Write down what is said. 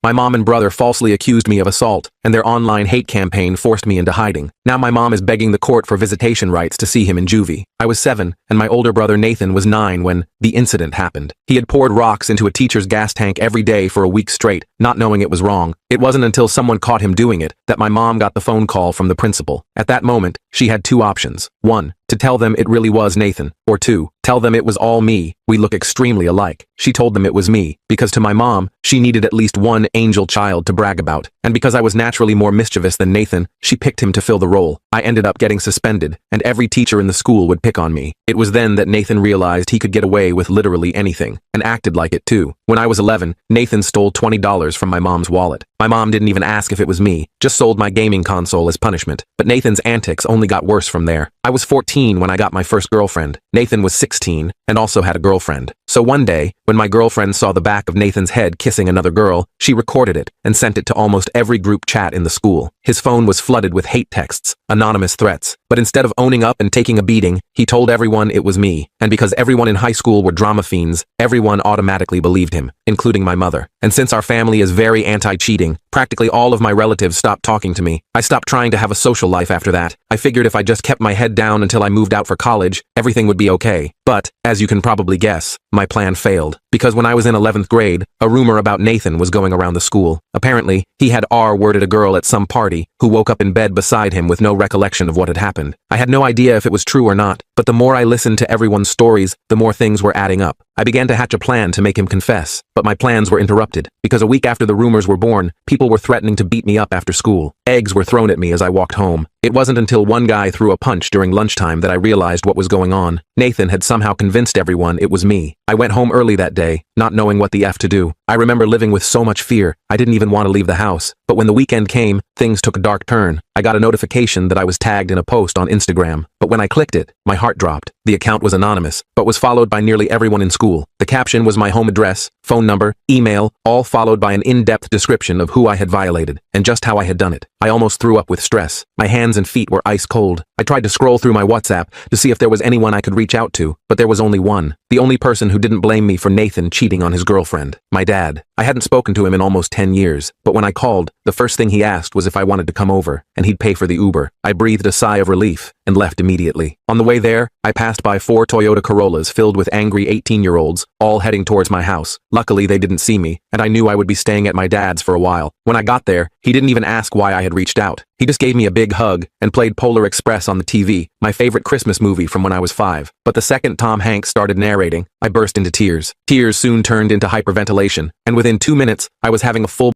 My mom and brother falsely accused me of assault, and their online hate campaign forced me into hiding. Now my mom is begging the court for visitation rights to see him in juvie. I was 7, and my older brother Nathan was 9 when the incident happened. He had poured rocks into a teacher's gas tank every day for a week straight, not knowing it was wrong. It wasn't until someone caught him doing it that my mom got the phone call from the principal. At that moment, she had 2 options. 1, to tell them it really was Nathan, or 2, tell them it was all me. We look extremely alike. She told them it was me, because to my mom, she needed at least one angel child to brag about, and because I was naturally more mischievous than Nathan, she picked him to fill the role. I ended up getting suspended, and every teacher in the school would pick on me. It was then that Nathan realized he could get away with literally anything, and acted like it too. When I was 11, Nathan stole $20 from my mom's wallet. My mom didn't even ask if it was me, just sold my gaming console as punishment. But Nathan's antics only got worse from there. I was 14 when I got my first girlfriend. Nathan was 16 and also had a girlfriend. So one day, when my girlfriend saw the back of Nathan's head kissing another girl, she recorded it and sent it to almost every group chat in the school. His phone was flooded with hate texts, anonymous threats. But instead of owning up and taking a beating, he told everyone it was me. And because everyone in high school were drama fiends, everyone automatically believed him, including my mother. And since our family is very anti-cheating, practically all of my relatives stopped talking to me. I stopped trying to have a social life after that. I figured if I just kept my head down until I moved out for college, everything would be okay. But, as you can probably guess, my plan failed. Because when I was in 11th grade, a rumor about Nathan was going around the school. Apparently, he had R-worded a girl at some party, who woke up in bed beside him with no recollection of what had happened. I had no idea if it was true or not, but the more I listened to everyone's stories, the more things were adding up. I began to hatch a plan to make him confess, but my plans were interrupted, because a week after the rumors were born, people were threatening to beat me up after school. Eggs were thrown at me as I walked home. It wasn't until one guy threw a punch during lunchtime that I realized what was going on. Nathan had somehow convinced everyone it was me. I went home early that day, not knowing what the F to do. I remember living with so much fear, I didn't even want to leave the house. But when the weekend came, things took a dark turn. I got a notification that I was tagged in a post on Instagram. But when I clicked it, my heart dropped. The account was anonymous, but was followed by nearly everyone in school. The caption was my home address, phone number, email, all followed by an in-depth description of who I had violated, and just how I had done it. I almost threw up with stress. My hands and feet were ice cold. I tried to scroll through my WhatsApp to see if there was anyone I could reach out to, but there was only one. The only person who didn't blame me for Nathan cheating on his girlfriend. My dad. I hadn't spoken to him in almost 10 years, but when I called, the first thing he asked was if I wanted to come over, and he'd pay for the Uber. I breathed a sigh of relief and left immediately. On the way there, I passed by 4 Toyota Corollas filled with angry 18-year-olds, all heading towards my house. Luckily, they didn't see me, and I knew I would be staying at my dad's for a while. When I got there, he didn't even ask why I had reached out. He just gave me a big hug and played Polar Express on the TV, my favorite Christmas movie from when I was 5. But the second Tom Hanks started narrating, I burst into tears. Tears soon turned into hyperventilation, and within 2 minutes, I was having a full